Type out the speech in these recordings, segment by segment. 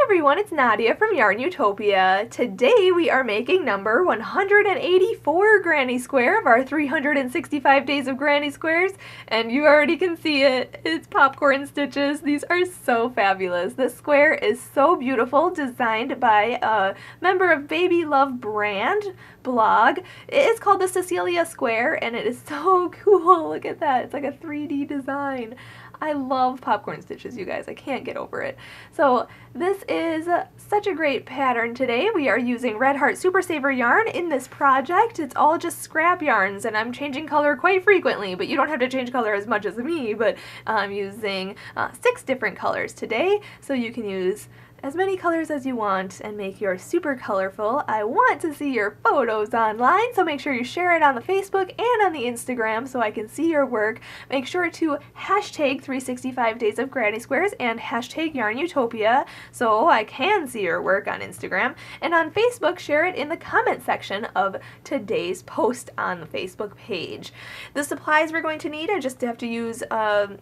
everyone, it's Nadia from YARNutopia. Today we are making number 184 granny square of our 365 days of granny squares, and you already can see it. It's popcorn stitches. These are so fabulous. This square is so beautiful, designed by a member of Baby Love brand blog. It is called the Cecilia Square, and it is so cool. Look at that. It's like a 3D design. I love popcorn stitches, you guys. I can't get over it. So this is such a great pattern today. We are using Red Heart Super Saver yarn in this project. It's all just scrap yarns, and I'm changing color quite frequently, but you don't have to change color as much as me, but I'm using 6 different colors today, so you can use as many colors as you want and make yours super colorful. I want to see your photos online, so make sure you share it on the Facebook and on the Instagram so I can see your work. Make sure to hashtag 365 Days of Granny Squares and hashtag YARNutopia so I can see your work on Instagram. And on Facebook, share it in the comment section of today's post on the Facebook page. The supplies we're going to need, I just have to use an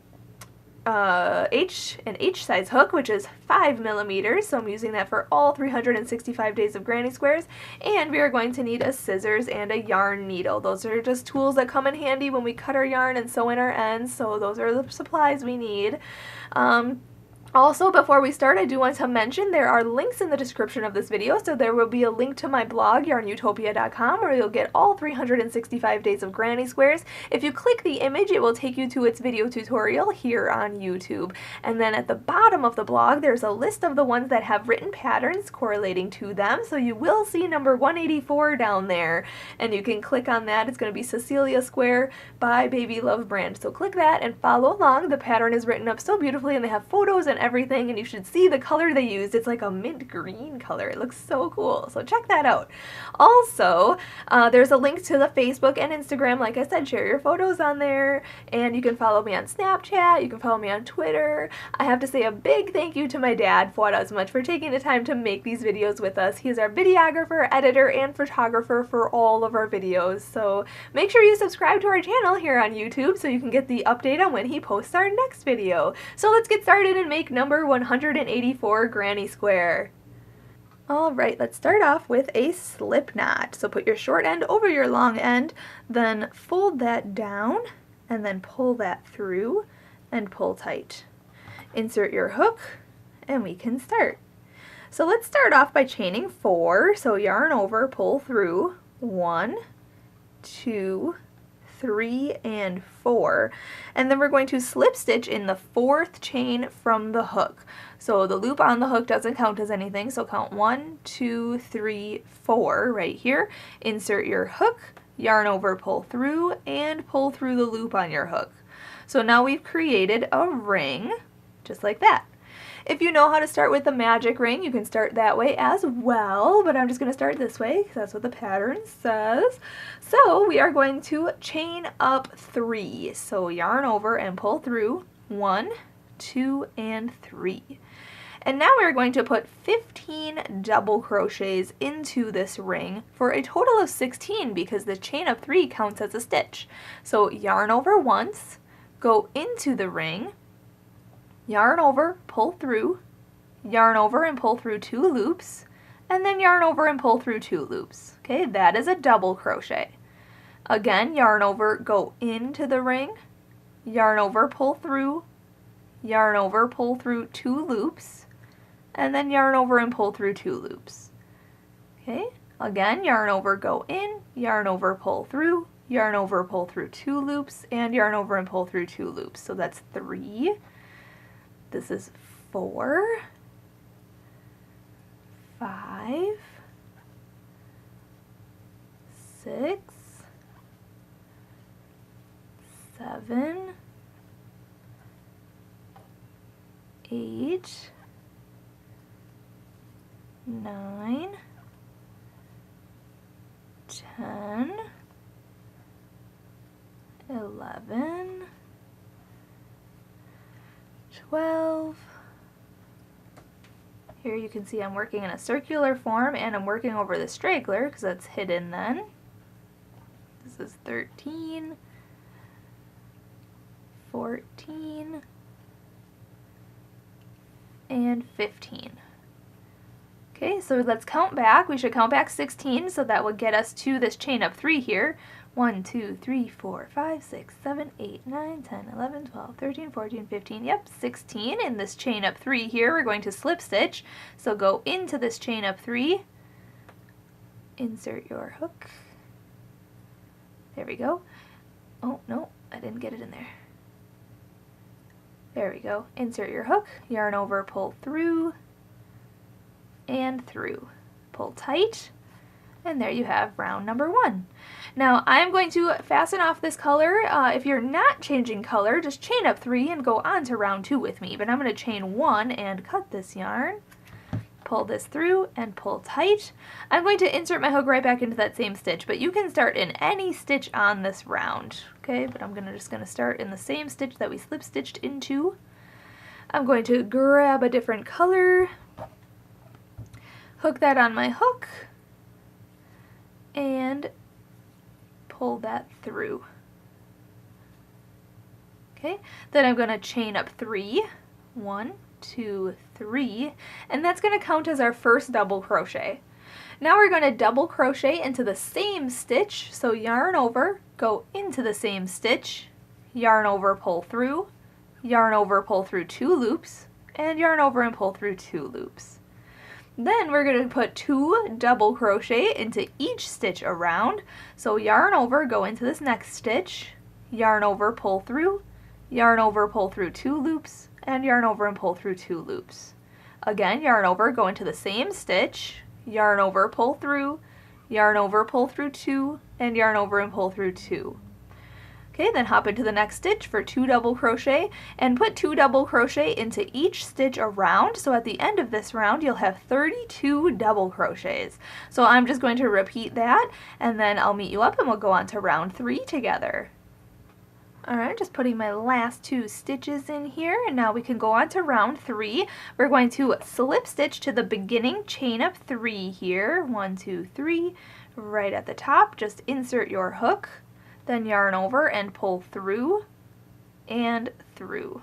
H size hook, which is 5 millimeters, so I'm using that for all 365 days of granny squares. And we are going to need a scissors and a yarn needle. Those are just tools that come in handy when we cut our yarn and sew in our ends, so those are the supplies we need. Also, before we start, I do want to mention there are links in the description of this video, so there will be a link to my blog, YARNutopia.com, where you'll get all 365 days of granny squares. If you click the image, it will take you to its video tutorial here on YouTube. And then at the bottom of the blog, there's a list of the ones that have written patterns correlating to them, so you will see number 184 down there, and you can click on that. It's going to be Cecilia Square by Baby Love brand, so click that and follow along. The pattern is written up so beautifully, and they have photos and everything, and you should see the color they used. It's like a mint green color. It looks so cool, so check that out. Also, there's a link to the Facebook and Instagram. Like I said, share your photos on there, and you can follow me on Snapchat, you can follow me on Twitter. I have to say a big thank you to my dad, Fuad, Azmat, for taking the time to make these videos with us. He is our videographer, editor, and photographer for all of our videos, so make sure you subscribe to our channel here on YouTube so you can get the update on when he posts our next video. So let's get started and make number 184 granny square. Alright, let's start off with a slip knot. So put your short end over your long end, then fold that down, and then pull that through and pull tight. Insert your hook, and we can start. So let's start off by chaining 4. So yarn over, pull through, 1, 2, 3, and 4, and then we're going to slip stitch in the 4th chain from the hook. So the loop on the hook doesn't count as anything, so count 1, 2, 3, 4 right here. Insert your hook, yarn over, pull through, and pull through the loop on your hook. So now we've created a ring, just like that. If you know how to start with the magic ring, you can start that way as well, but I'm just going to start this way because that's what the pattern says. So we are going to chain up 3. So yarn over and pull through, 1, 2, and 3. And now we're going to put 15 double crochets into this ring for a total of 16 because the chain of 3 counts as a stitch. So yarn over once, go into the ring, yarn over, pull through, yarn over and pull through 2 loops, and then yarn over and pull through 2 loops. Okay, that is a double crochet. Again, yarn over, go into the ring, yarn over, pull through, yarn over, pull through 2 loops, and then yarn over and pull through 2 loops. Okay, again, yarn over, go in, yarn over, pull through, yarn over, pull through 2 loops, and yarn over and pull through 2 loops. So that's 3. This is 4, 5, 6, 7, 8, 9, 10, 11, 12. Here you can see I'm working in a circular form, and I'm working over the straggler because that's hidden then. This is 13, 14, and 15. Okay, so let's count back. We should count back 16, so that will get us to this chain up 3 here. 1, 2, 3, 4, 5, 6, 7, 8, 9, 10, 11, 12, 13, 14, 15, yep, 16 in this chain up 3 here. We're going to slip stitch, so go into this chain up 3, insert your hook. There we go. Oh, no, I didn't get it in there. There we go. Insert your hook, yarn over, pull through, and through. Pull tight, and there you have round number 1. Now I'm going to fasten off this color. If you're not changing color, just chain up 3 and go on to round 2 with me. But I'm going to chain 1 and cut this yarn, pull this through, and pull tight. I'm going to insert my hook right back into that same stitch, but you can start in any stitch on this round. Okay, but I'm just going to start in the same stitch that we slip stitched into. I'm going to grab a different color, hook that on my hook, and pull that through. Okay, then I'm going to chain up 3, 1, 2, 3, and that's going to count as our first double crochet. Now we're going to double crochet into the same stitch, so yarn over, go into the same stitch, yarn over, pull through, yarn over, pull through 2 loops, and yarn over and pull through 2 loops. Then we're going to put 2 double crochet into each stitch around. So yarn over, go into this next stitch, yarn over, pull through, yarn over, pull through 2 loops, and yarn over and pull through 2 loops. Again, yarn over, go into the same stitch, yarn over, pull through, yarn over, pull through 2, and yarn over and pull through 2. Okay, then hop into the next stitch for 2 double crochet and put 2 double crochet into each stitch around. So at the end of this round, you'll have 32 double crochets. So I'm just going to repeat that, and then I'll meet you up and we'll go on to round 3 together. Alright, just putting my last 2 stitches in here, and now we can go on to round 3. We're going to slip stitch to the beginning chain up 3 here. 1, 2, 3, right at the top. Just insert your hook, then yarn over and pull through and through.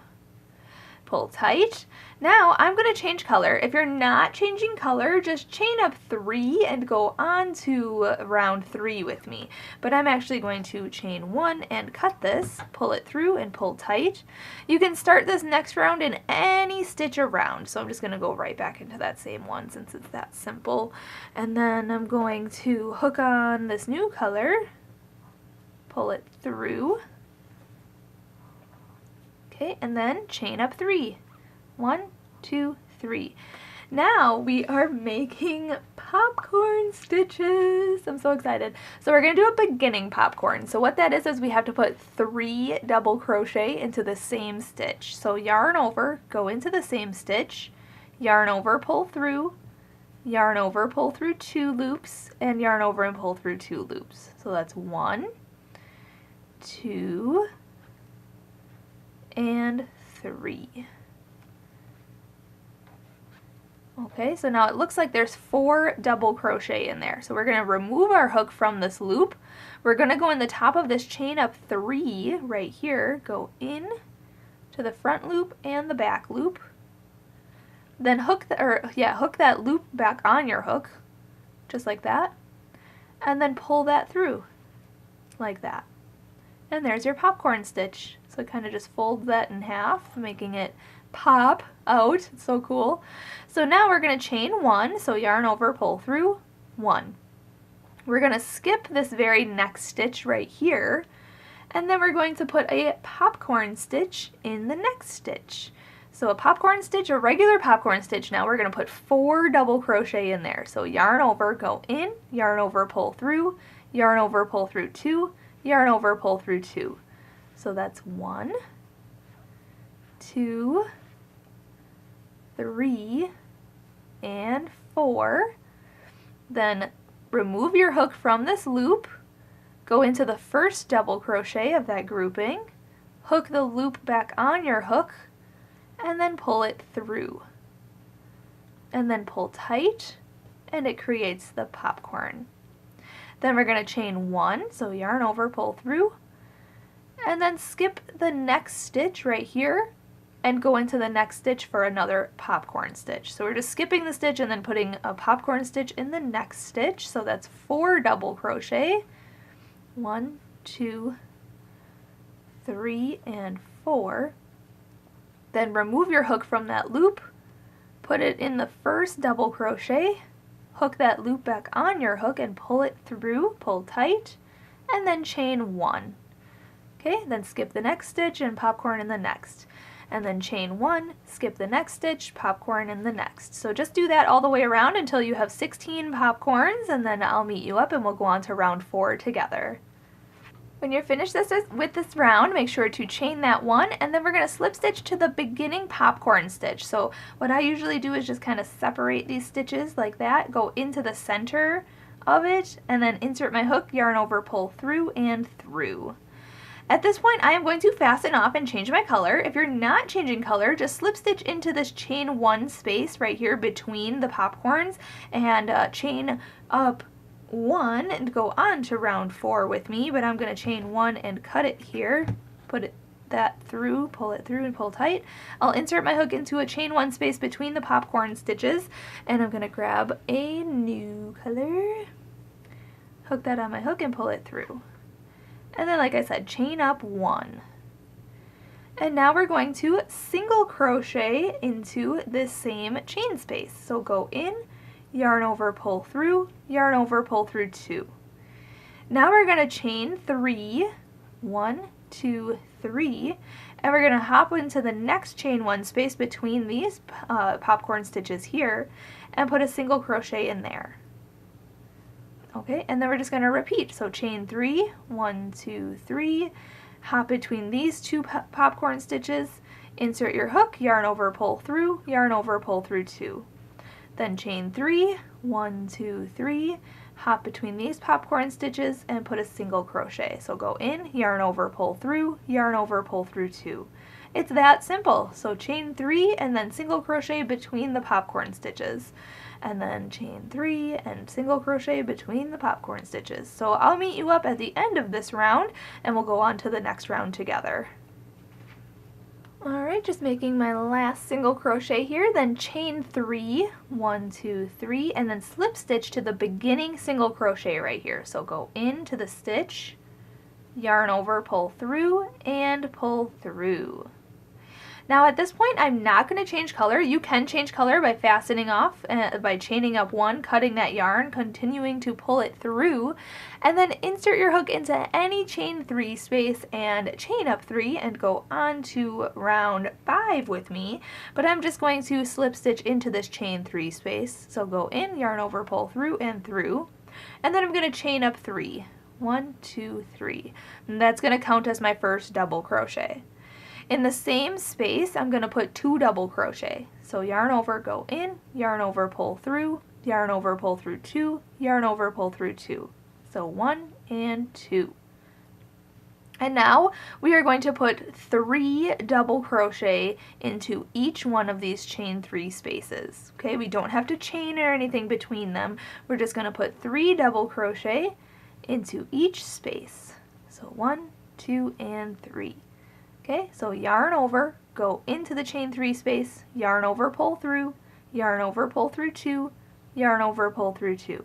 Pull tight. Now I'm going to change color. If you're not changing color, just chain up 3 and go on to round 3 with me. But I'm actually going to chain 1 and cut this, pull it through and pull tight. You can start this next round in any stitch around. So I'm just going to go right back into that same one since it's that simple. And then I'm going to hook on this new color, pull it through. Okay, and then chain up 3. 1, 2, 3. Now we are making popcorn stitches. I'm so excited. So we're going to do a beginning popcorn. So what that is we have to put 3 double crochet into the same stitch. So yarn over, go into the same stitch, yarn over, pull through, yarn over, pull through 2 loops, and yarn over and pull through 2 loops. So that's 1, 2, and 3. Okay, so now it looks like there's 4 double crochet in there. So we're going to remove our hook from this loop. We're going to go in the top of this chain up 3 right here, go in to the front loop and the back loop. Then hook that loop back on your hook, just like that. And then pull that through, like that. And there's your popcorn stitch. So kind of just fold that in half, making it pop out. It's so cool. So now we're going to chain 1, so yarn over, pull through, 1. We're going to skip this very next stitch right here, and then we're going to put a popcorn stitch in the next stitch. So a popcorn stitch, a regular popcorn stitch, now we're going to put 4 double crochet in there. So yarn over, go in, yarn over, pull through, yarn over, pull through 2, yarn over, pull through 2. So that's 1, 2, 3, and 4. Then remove your hook from this loop, go into the first double crochet of that grouping, hook the loop back on your hook, and then pull it through. And then pull tight, and it creates the popcorn. Then we're going to chain 1, so yarn over, pull through, and then skip the next stitch right here, and go into the next stitch for another popcorn stitch. So we're just skipping the stitch and then putting a popcorn stitch in the next stitch. So that's 4 double crochet. 1, 2, 3, and 4. Then remove your hook from that loop, put it in the first double crochet, hook that loop back on your hook and pull it through, pull tight, and then chain 1. Okay, then skip the next stitch and popcorn in the next. And then chain 1, skip the next stitch, popcorn in the next. So just do that all the way around until you have 16 popcorns, and then I'll meet you up and we'll go on to round 4 together. When you're finished with this round, make sure to chain that 1, and then we're going to slip stitch to the beginning popcorn stitch. So what I usually do is just kind of separate these stitches like that, go into the center of it, and then insert my hook, yarn over, pull through and through. At this point, I am going to fasten off and change my color. If you're not changing color, just slip stitch into this chain 1 space right here between the popcorns and chain up 1 and go on to round 4 with me, but I'm going to chain 1 and cut it here, put that through, pull it through and pull tight. I'll insert my hook into a chain 1 space between the popcorn stitches, and I'm going to grab a new color, hook that on my hook and pull it through. And then, like I said, chain up 1. And now we're going to single crochet into this same chain space. So go in, yarn over, pull through, yarn over, pull through 2. Now we're going to chain 3, 1, 2, 3, and we're going to hop into the next chain 1 space between these popcorn stitches here and put a single crochet in there. Okay, and then we're just going to repeat. So chain 3, 1, 2, 3, hop between these 2 popcorn stitches, insert your hook, yarn over, pull through, yarn over, pull through 2. Then chain 3, 1, 2, 3, hop between these popcorn stitches and put a single crochet. So go in, yarn over, pull through, yarn over, pull through 2. It's that simple. So chain 3 and then single crochet between the popcorn stitches. And then chain 3 and single crochet between the popcorn stitches. So I'll meet you up at the end of this round and we'll go on to the next round together. Alright, just making my last single crochet here, then chain 3, 1, 2, 3, and then slip stitch to the beginning single crochet right here. So go into the stitch, yarn over, pull through, and pull through. Now at this point, I'm not going to change color. You can change color by fastening off, by chaining up 1, cutting that yarn, continuing to pull it through, and then insert your hook into any chain 3 space and chain up 3 and go on to round 5 with me. But I'm just going to slip stitch into this chain 3 space. So go in, yarn over, pull through, and through. And then I'm going to chain up 3. 1, 2, 3. And that's going to count as my first double crochet. In the same space, I'm going to put 2 double crochet. So yarn over, go in, yarn over, pull through, yarn over, pull through 2, yarn over, pull through 2. So 1 and 2. And now we are going to put 3 double crochet into each one of these chain 3 spaces. Okay, we don't have to chain or anything between them. We're just going to put 3 double crochet into each space. So 1, 2, and 3. Okay, so yarn over, go into the chain 3 space, yarn over, pull through, yarn over, pull through 2, yarn over, pull through 2.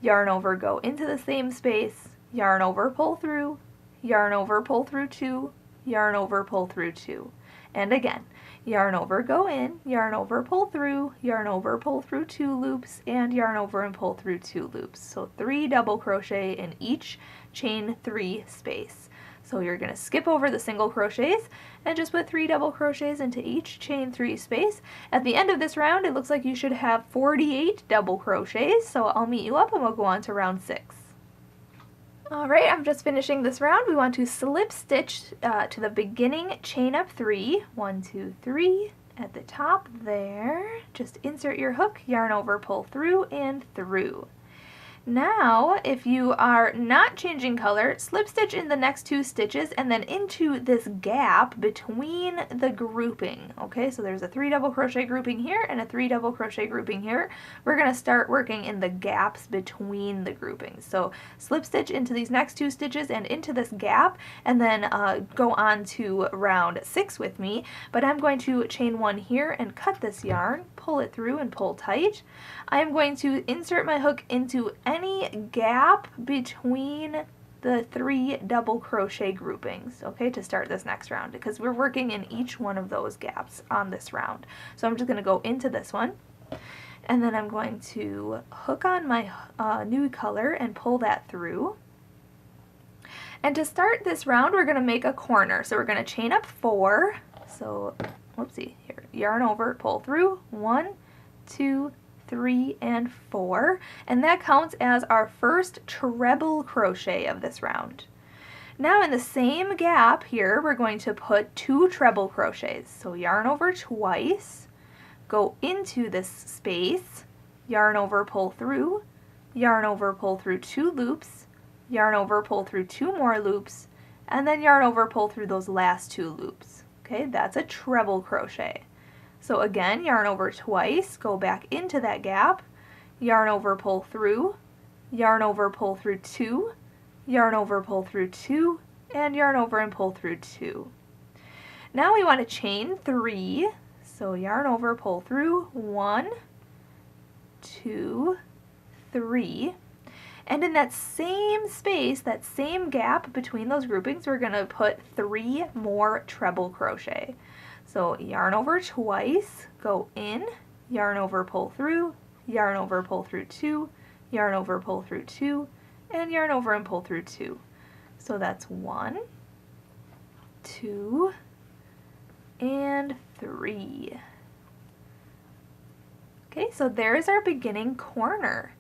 Yarn over, go into the same space, yarn over, pull through, yarn over, pull through 2, yarn over, pull through 2. And again, yarn over, go in, yarn over, pull through, yarn over, pull through 2 loops, and yarn over and pull through 2 loops. So 3 double crochet in each chain 3 space. So you're going to skip over the single crochets and just put 3 double crochets into each chain 3 space. At the end of this round, it looks like you should have 48 double crochets, so I'll meet you up and we'll go on to round 6. Alright, I'm just finishing this round. We want to slip stitch to the beginning chain up 3, 1, 2, 3, at the top there. Just insert your hook, yarn over, pull through, and through. Now, if you are not changing color, slip stitch in the next 2 stitches and then into this gap between the grouping. Okay, so there's a 3 double crochet grouping here and a 3 double crochet grouping here. We're going to start working in the gaps between the groupings. So slip stitch into these next 2 stitches and into this gap, and then go on to round 6 with me. But I'm going to chain 1 here and cut this yarn, pull it through and pull tight. I'm going to insert my hook into any gap between the 3 double crochet groupings, okay, to start this next round, because we're working in each one of those gaps on this round. So I'm just going to go into this one, and then I'm going to hook on my new color and pull that through. And to start this round, we're going to make a corner. So we're going to chain up 4. So, whoopsie, here, yarn over, pull through, 1, 2, 3, and 4, and that counts as our first treble crochet of this round. Now in the same gap here, we're going to put 2 treble crochets. So yarn over twice, go into this space, yarn over, pull through, yarn over, pull through 2 loops, yarn over, pull through 2 more loops, and then yarn over, pull through those last 2 loops. Okay, that's a treble crochet. So again, yarn over twice, go back into that gap, yarn over, pull through, yarn over, pull through 2, yarn over, pull through 2, and yarn over and pull through 2. Now we want to chain 3, so yarn over, pull through, 1, 2, 3, and in that same space, that same gap between those groupings, we're going to put 3 more treble crochet. So yarn over twice, go in, yarn over, pull through, yarn over, pull through 2, yarn over, pull through 2, and yarn over and pull through 2. So that's 1, 2, and 3. Okay, so there's our beginning corner.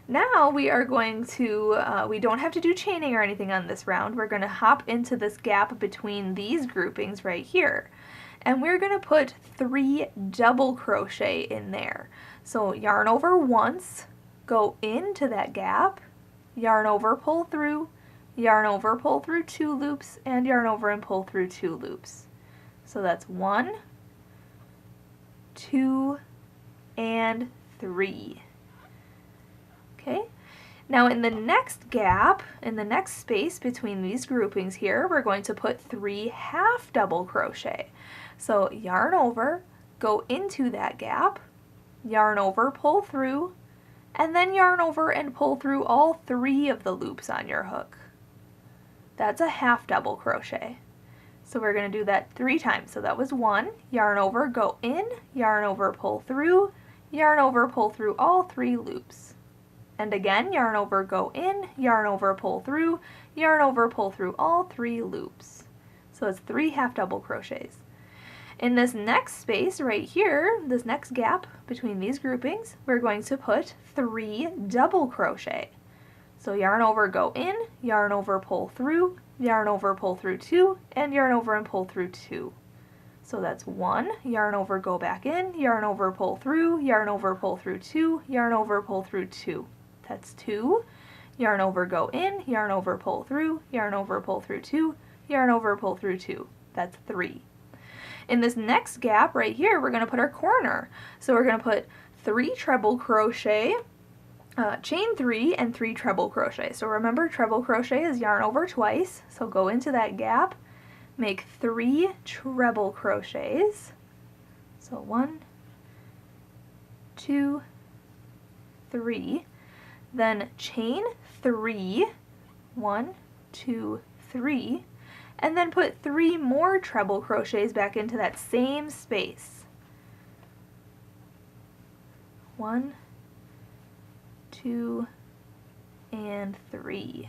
Now we are going to, we don't have to do chaining or anything on this round. We're going to hop into this gap between these groupings right here. And we're going to put 3 double crochet in there. So yarn over once, go into that gap, yarn over, pull through, yarn over, pull through 2 loops, and yarn over and pull through 2 loops. So that's 1, 2, and 3. Okay. Now in the next gap, in the next space between these groupings here, we're going to put 3 half double crochet. So yarn over, go into that gap, yarn over, pull through, and then yarn over and pull through all 3 of the loops on your hook. That's a half double crochet. So we're going to do that 3 times. So that was 1, yarn over, go in, yarn over, pull through, yarn over, pull through all 3 loops. And again, yarn over, go in, yarn over, pull through, yarn over, pull through all 3 loops. So it's 3 half double crochets. In this next space right here, this next gap between these groupings, we're going to put 3 double crochet. So yarn over, go in, yarn over, pull through, yarn over, pull through 2, and yarn over and pull through 2. So that's 1, yarn over, go back in, yarn over, pull through, yarn over, pull through 2, yarn over, pull through 2. That's 2, yarn over, go in, yarn over, pull through, yarn over, pull through 2, yarn over, pull through 2. That's 3. In this next gap right here, we're going to put our corner. So we're going to put 3 treble crochet, chain 3, and 3 treble crochet. So remember, treble crochet is yarn over twice. So go into that gap, make 3 treble crochets. So 1, 2, 3. Then chain 3, 1, 2, 3. And then put 3 more treble crochets back into that same space. 1, 2, and 3.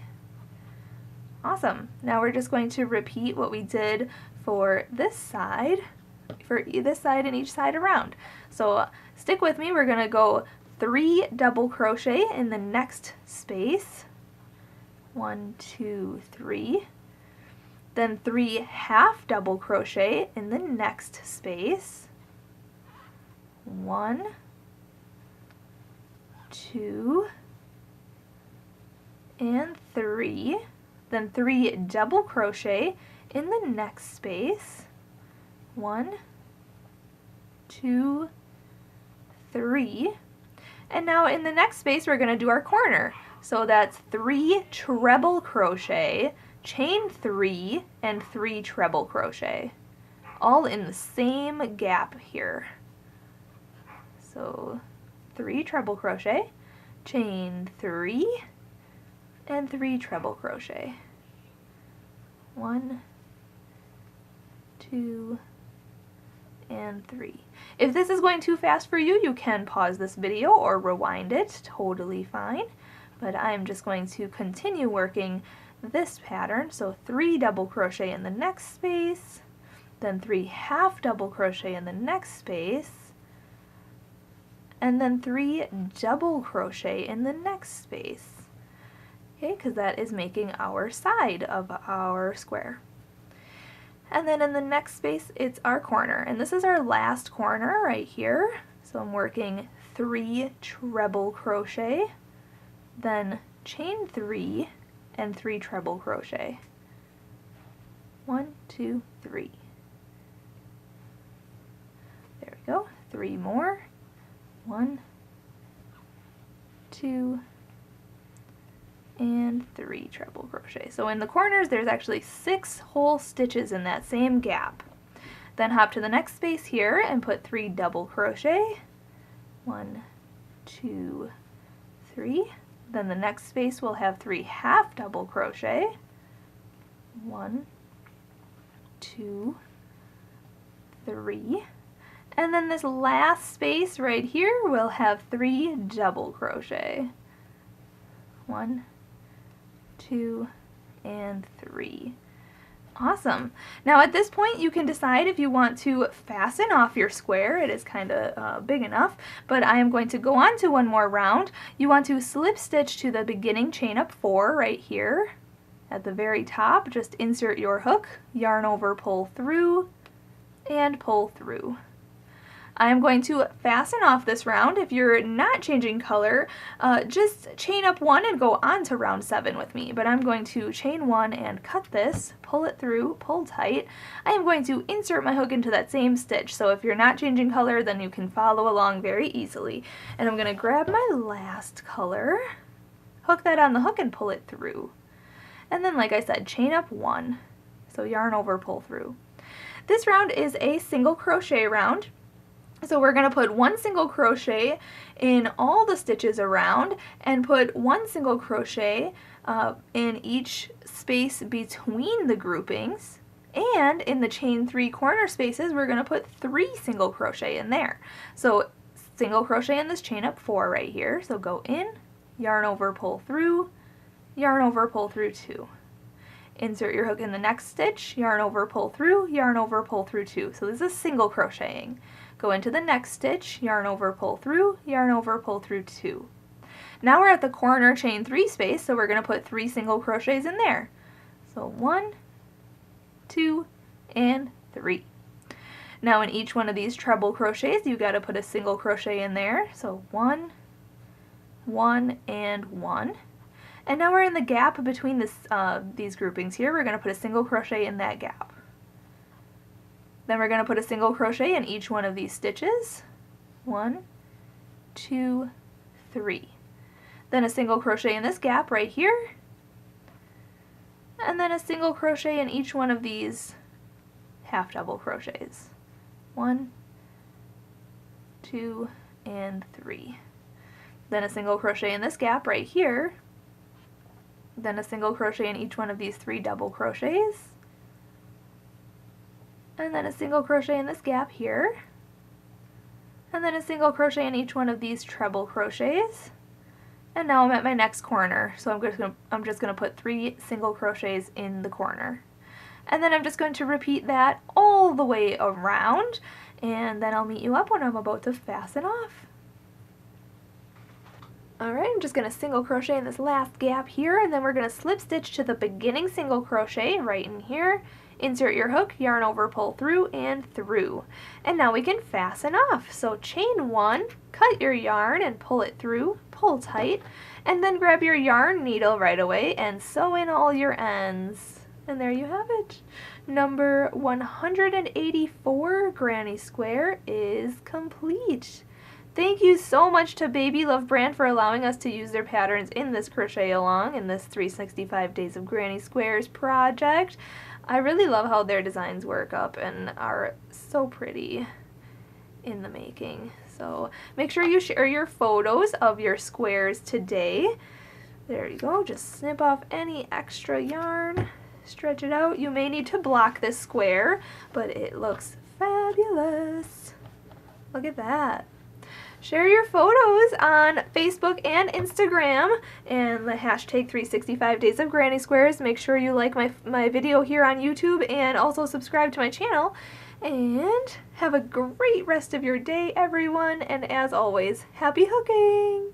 Awesome. Now we're just going to repeat what we did for this side, and each side around. So stick with me. We're going to go 3 double crochet in the next space. 1, 2, 3. Then 3 half double crochet in the next space. 1, 2, and 3, then 3 double crochet in the next space, 1, 2, 3, and now in the next space we're going to do our corner. So that's 3 treble crochet, chain 3, and 3 treble crochet, all in the same gap here. So 3 treble crochet, chain 3, and 3 treble crochet. 1, 2, and 3. If this is going too fast for you, you can pause this video or rewind it, totally fine. But I'm just going to continue working this pattern. So 3 double crochet in the next space, then 3 half double crochet in the next space, and then 3 double crochet in the next space. Okay, because that is making our side of our square. And then in the next space, it's our corner. And this is our last corner right here. So I'm working 3 treble crochet, then chain 3, and 3 treble crochet. 1, 2, 3. There we go. 3 more. 1, 2, and 3 treble crochet. So in the corners there's actually 6 whole stitches in that same gap. Then hop to the next space here and put 3 double crochet. 1, 2, 3. Then the next space will have 3 half double crochet. 1, 2, 3. And then this last space right here will have 3 double crochet. 1, 2, and 3. Awesome. Now at this point you can decide if you want to fasten off your square. It is kind of big enough, but I am going to go on to one more round. You want to slip stitch to the beginning chain up 4 right here at the very top. Just insert your hook, yarn over, pull through, and pull through. I am going to fasten off this round. If you're not changing color, just chain up 1 and go on to round 7 with me. But I'm going to chain 1 and cut this, pull it through, pull tight. I am going to insert my hook into that same stitch. So if you're not changing color, then you can follow along very easily. And I'm going to grab my last color, hook that on the hook and pull it through. And then, like I said, chain up 1. So yarn over, pull through. This round is a single crochet round. So we're going to put 1 single crochet in all the stitches around and put 1 single crochet in each space between the groupings, and in the chain 3 corner spaces we're going to put 3 single crochet in there. So single crochet in this chain up 4 right here, so go in, yarn over, pull through, yarn over, pull through 2. Insert your hook in the next stitch, yarn over, pull through, yarn over, pull through 2. So this is single crocheting. Go into the next stitch, yarn over, pull through, yarn over, pull through 2. Now we're at the corner chain 3 space, so we're going to put 3 single crochets in there. So 1, 2, and 3. Now in each one of these treble crochets, you've got to put a single crochet in there. So 1, 1, and 1. And now we're in the gap between these groupings here. We're going to put a single crochet in that gap. Then we're going to put a single crochet in each one of these stitches. 1, 2, 3. Then a single crochet in this gap right here. And then a single crochet in each one of these half double crochets. 1, 2, and 3. Then a single crochet in this gap right here. Then a single crochet in each one of these 3 double crochets. And then a single crochet in this gap here, and then a single crochet in each one of these treble crochets. And now I'm at my next corner, so I'm just going to put 3 single crochets in the corner. And then I'm just going to repeat that all the way around, and then I'll meet you up when I'm about to fasten off. Alright, I'm just going to single crochet in this last gap here, and then we're going to slip stitch to the beginning single crochet right in here. Insert your hook, yarn over, pull through, and through. And now we can fasten off. So chain 1, cut your yarn and pull it through, pull tight, and then grab your yarn needle right away and sew in all your ends. And there you have it. Number 184 granny square is complete. Thank you so much to Baby Love brand for allowing us to use their patterns in this crochet along in this 365 Days of Granny Squares project. I really love how their designs work up and are so pretty in the making. So make sure you share your photos of your squares today. There you go, just snip off any extra yarn, stretch it out. You may need to block this square, but it looks fabulous. Look at that. Share your photos on Facebook and Instagram and the hashtag 365 Days of Granny Squares. Make sure you like my video here on YouTube and also subscribe to my channel. And have a great rest of your day, everyone. And as always, happy hooking!